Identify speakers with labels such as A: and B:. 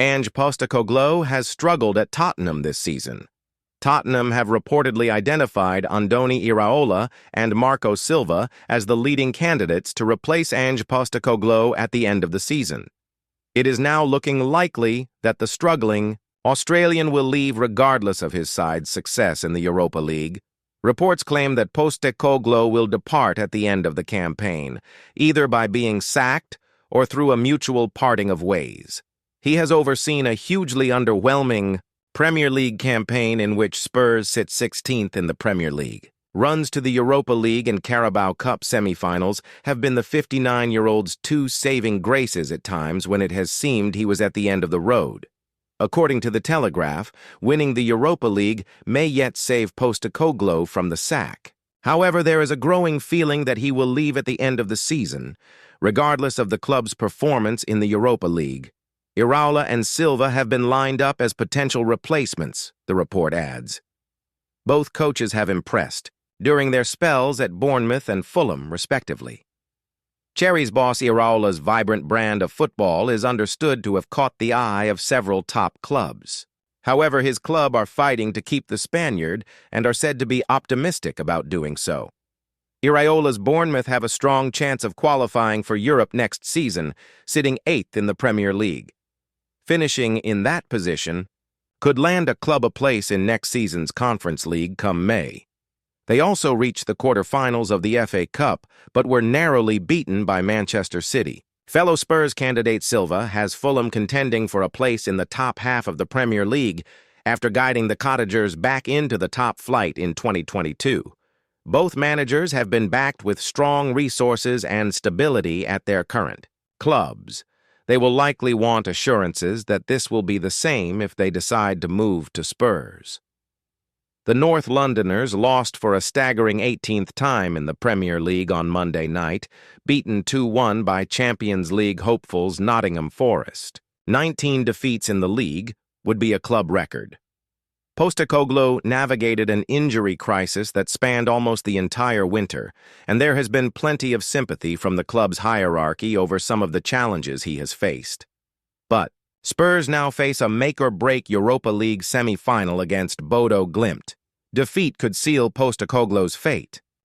A: Ange Postecoglou has struggled at Tottenham this season. Tottenham have reportedly identified Andoni Iraola and Marco Silva as the leading candidates to replace Ange Postecoglou at the end of the season. It is now looking likely that the struggling Australian will leave regardless of his side's success in the Europa League. Reports claim that Postecoglou will depart at the end of the campaign, either by being sacked or through a mutual parting of ways. He has overseen a hugely underwhelming Premier League campaign in which Spurs sit 16th in the Premier League. Runs to the Europa League and Carabao Cup semi-finals have been the 59-year-old's two saving graces at times when it has seemed he was at the end of the road. According to The Telegraph, winning the Europa League may yet save Postecoglou from the sack. However, there is a growing feeling that he will leave at the end of the season, regardless of the club's performance in the Europa League. Iraola and Silva have been lined up as potential replacements, the report adds. Both coaches have impressed during their spells at Bournemouth and Fulham, respectively. Cherries boss Iraola's vibrant brand of football is understood to have caught the eye of several top clubs. However, his club are fighting to keep the Spaniard and are said to be optimistic about doing so. Iraola's Bournemouth have a strong chance of qualifying for Europe next season, sitting 8th in the Premier League. Finishing in that position could land a club a place in next season's Conference League come May. They also reached the quarter-finals of the FA Cup, but were narrowly beaten by Manchester City. Fellow Spurs candidate Silva has Fulham contending for a place in the top half of the Premier League after guiding the Cottagers back into the top flight in 2022. Both managers have been backed with strong resources and stability at their current clubs. They will likely want assurances that this will be the same if they decide to move to Spurs. The North Londoners lost for a staggering 18th time in the Premier League on Monday night, beaten 2-1 by Champions League hopefuls Nottingham Forest. 19 defeats in the league would be a club record. Postecoglou navigated an injury crisis that spanned almost the entire winter, and there has been plenty of sympathy from the club's hierarchy over some of the challenges he has faced. But Spurs now face a make-or-break Europa League semi-final against Bodo Glimt. Defeat could seal Postecoglou's fate.